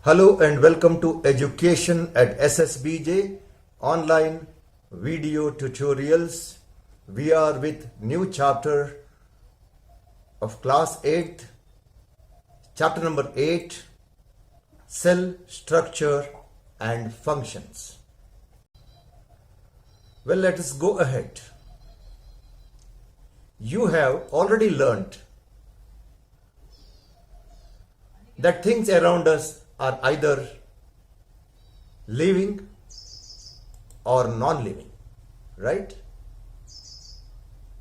Hello and welcome to Education at SSBJ online video tutorials. We are with new chapter of class 8th, chapter number 8, cell structure and functions. Well, let us go ahead. You have already learnt that things around us are either living or non-living, right?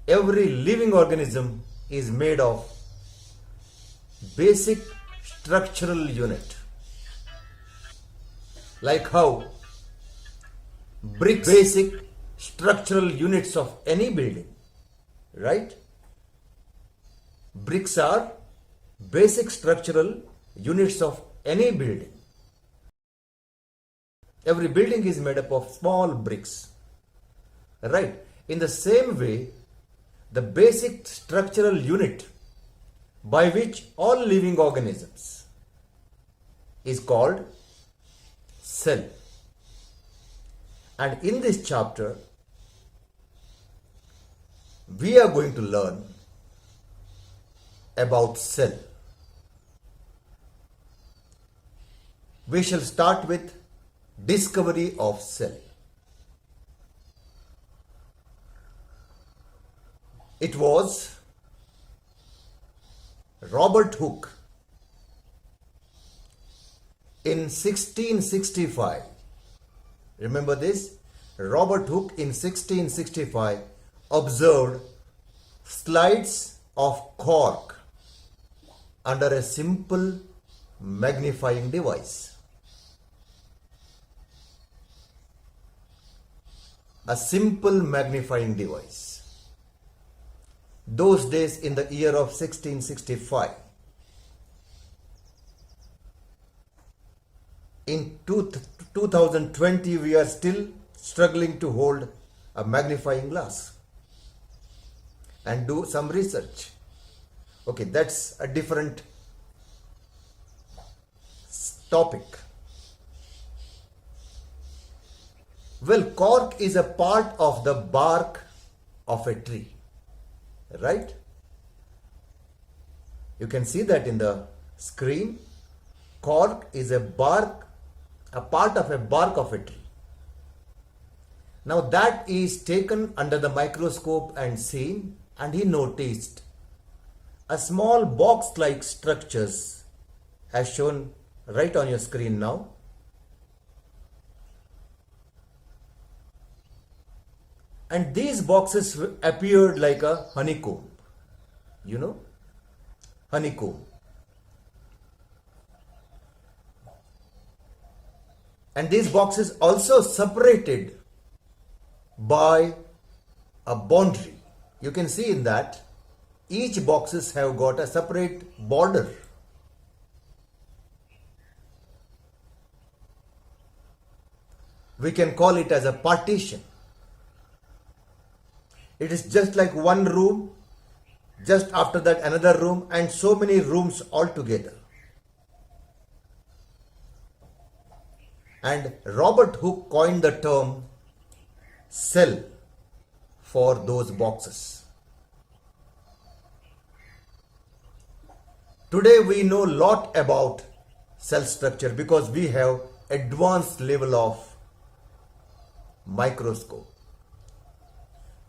Every living organism is made of basic structural unit. Like how bricks, basic structural units of any building, right? Bricks are basic structural units of any building. Every building is made up of small bricks, right? In the same way, the basic structural unit by which all living organisms is called cell. And in this chapter, we are going to learn about cell. We shall start with discovery of cell. It was Robert Hooke in 1665. Remember this? Robert Hooke in 1665 observed slides of cork under a simple magnifying device. A simple magnifying device. Those days in the year of 1665. In 2020, we are still struggling to hold a magnifying glass and do some research. Okay, that's a different topic. Well, cork is a part of the bark of a tree, right? You can see that in the screen. Cork is a part of a bark of a tree. Now that is taken under the microscope and seen, and he noticed a small box-like structures as shown right on your screen now. And these boxes appeared like a honeycomb. You know? Honeycomb. And these boxes also separated by a boundary. You can see in that each boxes have got a separate border. We can call it as a partition. It is just like one room, just after that another room, and so many rooms all together. And Robert Hooke coined the term cell for those boxes. Today we know a lot about cell structure because we have advanced level of microscope.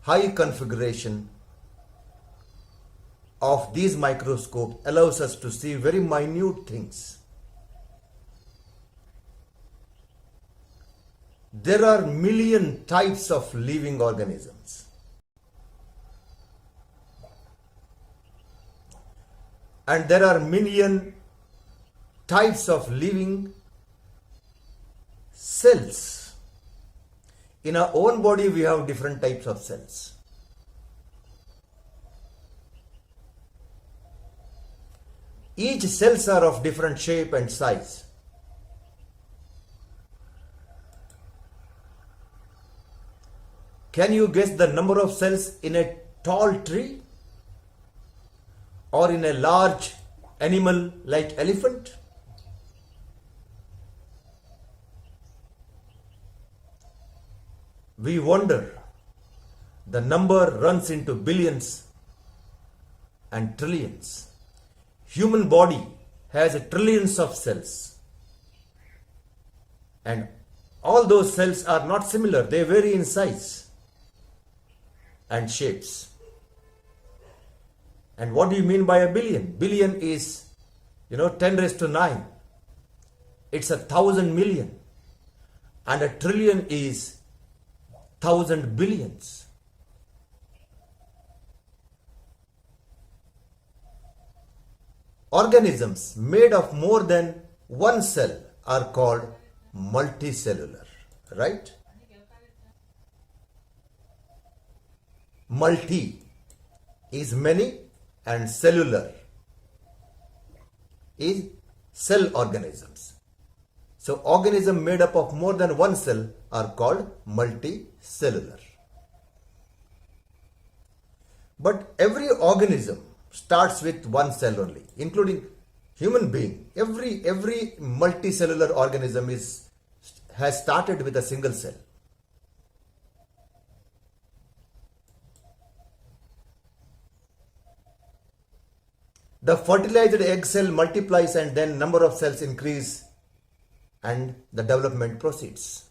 High configuration of these microscopes allows us to see very minute things. There are million types of living organisms. And there are million types of living cells. In our own body, we have different types of cells. Each cells are of different shape and size. Can you guess the number of cells in a tall tree or in a large animal like elephant? we wonder. The number runs into billions and trillions. Human body has trillions of cells. And all those cells are not similar. They vary in size and shapes. And what do you mean by a billion? Billion is, 10 raised to 9. It's 1,000 million. And a trillion is 1,000 billions. Organisms made of more than one cell are called multicellular, right? Multi is many and cellular is cell organisms. So organisms made up of more than one cell are called multicellular. But every organism starts with one cell only, including human being. Every multicellular organism has started with a single cell. The fertilized egg cell multiplies and then number of cells increase and the development proceeds.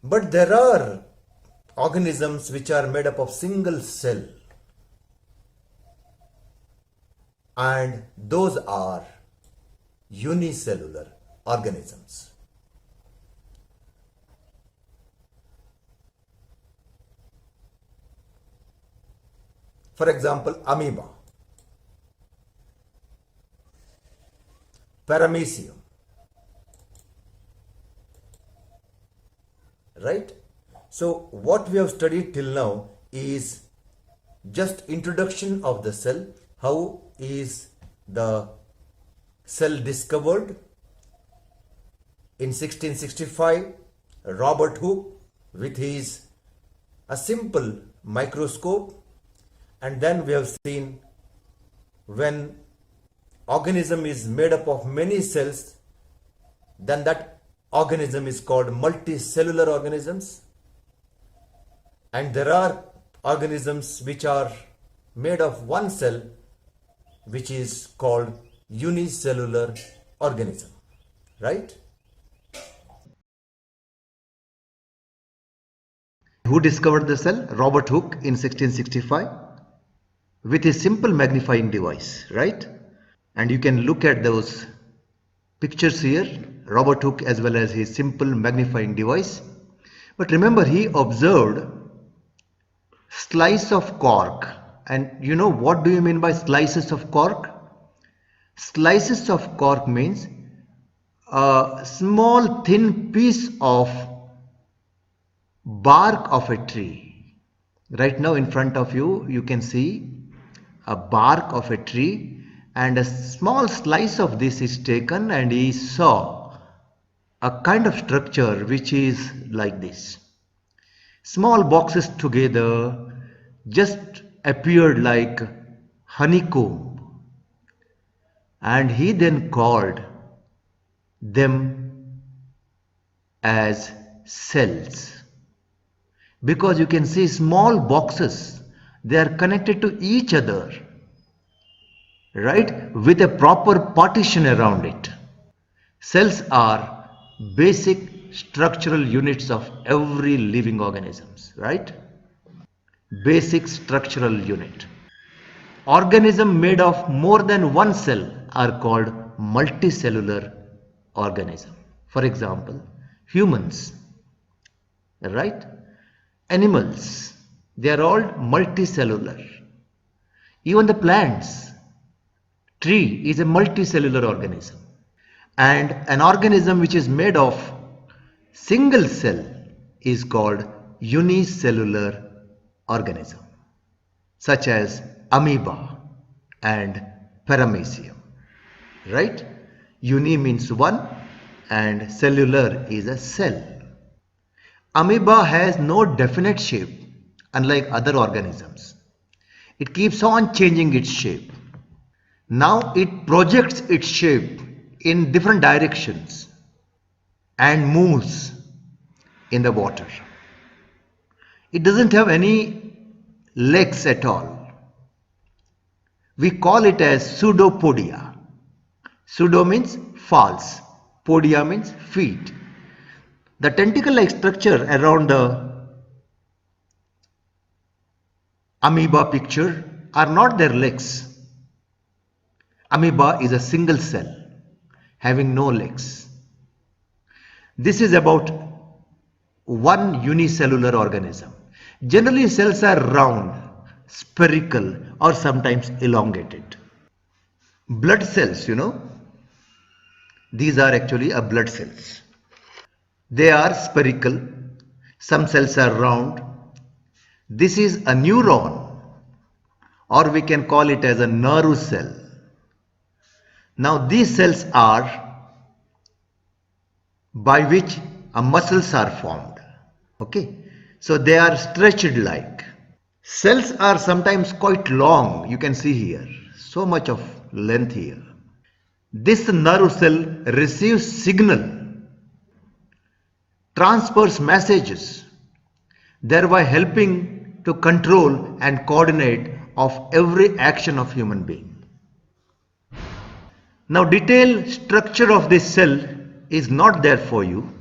But there are organisms which are made up of single cell, and those are unicellular organisms. For example, amoeba, paramecium, right? So what we have studied till now is just introduction of the cell. How is the cell discovered? In 1665, Robert Hooke with his a simple microscope, and then we have seen when organism is made up of many cells, then that organism is called multicellular organisms. And there are organisms which are made of one cell, which is called unicellular organism, right? Who discovered the cell? Robert Hooke in 1665 with his simple magnifying device, right? And you can look at those pictures here, Robert Hooke as well as his simple magnifying device. But remember, he observed slice of cork. And you know what do you mean by slices of cork? Slices of cork means a small thin piece of bark of a tree. Right now in front of you, you can see a bark of a tree, and a small slice of this is taken, and he saw a kind of structure which is like this. Small boxes together just appeared like honeycomb, and he then called them as cells. Because you can see small boxes, they are connected to each other, right, with a proper partition around it. Cells are basic structural units of every living organisms, right? Basic structural unit. Organism made of more than one cell are called multicellular organism. For example, humans, right? Animals, they are all multicellular. Even the plants, tree is a multicellular organism. And an organism which is made of single cell is called unicellular organism, such as amoeba and paramecium, right? Uni means one and cellular is a cell. Amoeba has no definite shape, unlike other organisms. It keeps on changing its shape. Now it projects its shape in different directions. and moves in the water. It doesn't have any legs at all. We call it as pseudopodia. Pseudo means false, podia means feet. The tentacle-like structure around the amoeba picture are not their legs. Amoeba is a single cell having no legs. This is about one unicellular organism. Generally, cells are round, spherical, or sometimes elongated. Blood cells, these are actually blood cells. They are spherical. Some cells are round. This is a neuron, or we can call it as a nerve cell. Now these cells are by which muscles are formed. Okay, so they are stretched like. Cells are sometimes quite long. You can see here, so much of length here. This nerve cell receives signal, transfers messages, thereby helping to control and coordinate of every action of human being. Now detailed structure of this cell is not there for you,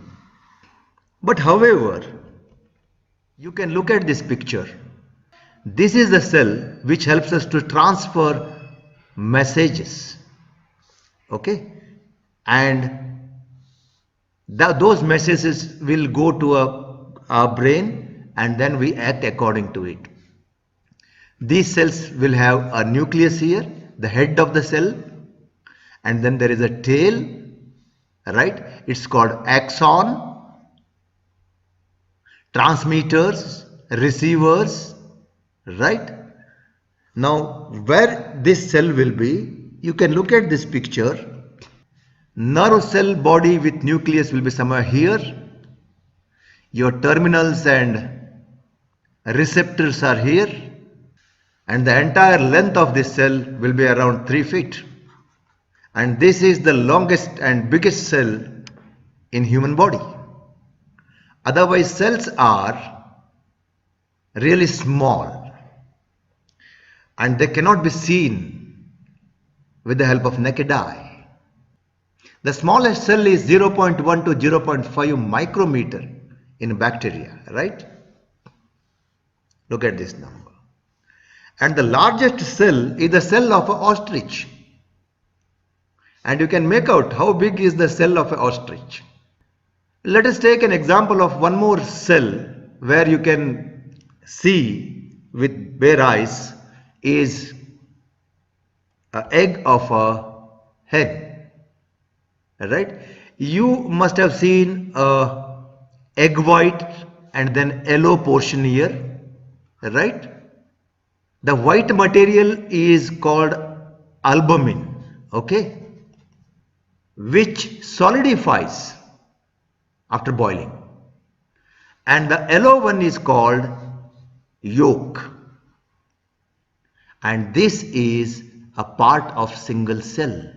but however, you can look at this picture. This is the cell which helps us to transfer messages, okay, and those messages will go to our brain and then we act according to it. These cells will have a nucleus here, the head of the cell, and then there is a tail, right? It's called axon, transmitters, receivers, right? Now where this cell will be, you can look at this picture. Nerve cell body with nucleus will be somewhere here. Your terminals and receptors are here, and the entire length of this cell will be around 3 feet. And this is the longest and biggest cell in human body. Otherwise, cells are really small and they cannot be seen with the help of naked eye. The smallest cell is 0.1 to 0.5 micrometer in bacteria, right? Look at this number. And the largest cell is the cell of an ostrich. And you can make out how big is the cell of an ostrich. Let us take an example of one more cell where you can see with bare eyes is an egg of a hen, right? You must have seen a egg white and then yellow portion here, right? The white material is called albumin, okay, which solidifies after boiling, and the yellow one is called yolk, and this is a part of single cell,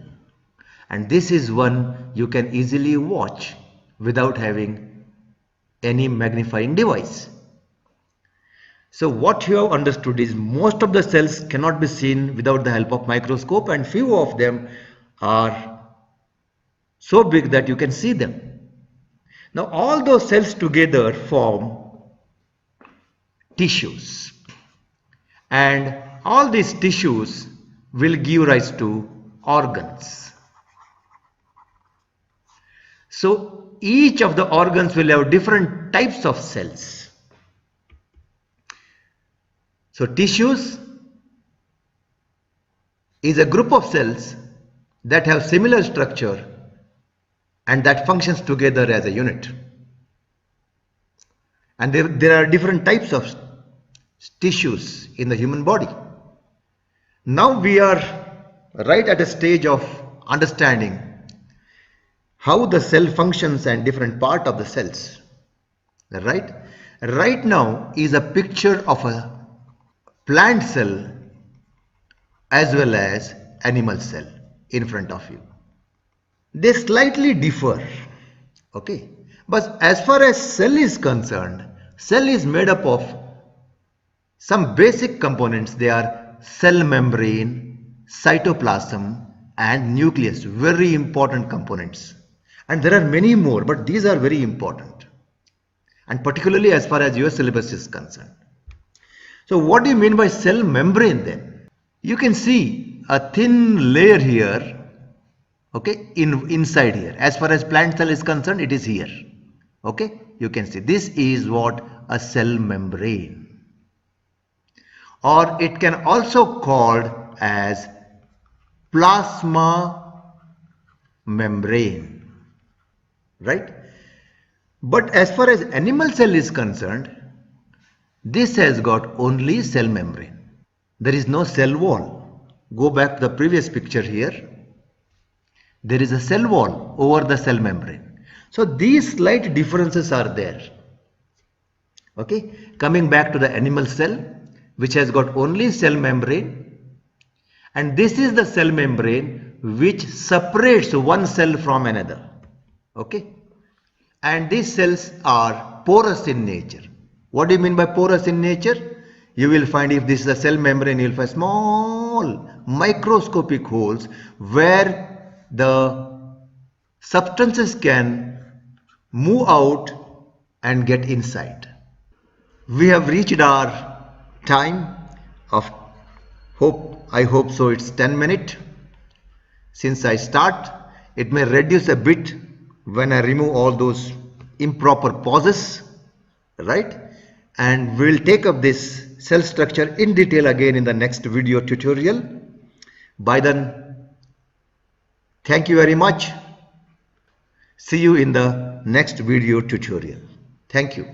and this is one you can easily watch without having any magnifying device. So what you have understood is most of the cells cannot be seen without the help of microscope, and few of them are so big that you can see them. Now all those cells together form tissues, and all these tissues will give rise to organs. So each of the organs will have different types of cells. So tissues is a group of cells that have similar structure and that functions together as a unit. And there are different types of tissues in the human body. Now we are right at a stage of understanding how the cell functions and different part of the cells, right? Right now is a picture of a plant cell as well as animal cell in front of you. They slightly differ, Okay, but as far as cell is concerned, cell is made up of some basic components. They are cell membrane, cytoplasm and nucleus, very important components. And there are many more, but these are very important, and particularly as far as your syllabus is concerned. So what do you mean by cell membrane then? You can see a thin layer here, okay, inside here. As far as plant cell is concerned, it is here. Okay, you can see this is what a cell membrane, or it can also called as plasma membrane, right? But as far as animal cell is concerned, this has got only cell membrane. There is no cell wall. Go back to the previous picture here. There is a cell wall over the cell membrane. So these slight differences are there. Okay, coming back to the animal cell, which has got only cell membrane, and this is the cell membrane which separates one cell from another. Okay, and these cells are porous in nature. What do you mean by porous in nature? You will find, if this is a cell membrane, you will find small microscopic holes where the substances can move out and get inside. We have reached our time of I hope so it's 10 minutes. Since I start, it may reduce a bit when I remove all those improper pauses, right? And we'll take up this cell structure in detail again in the next video tutorial. By then, thank you very much. See you in the next video tutorial. Thank you.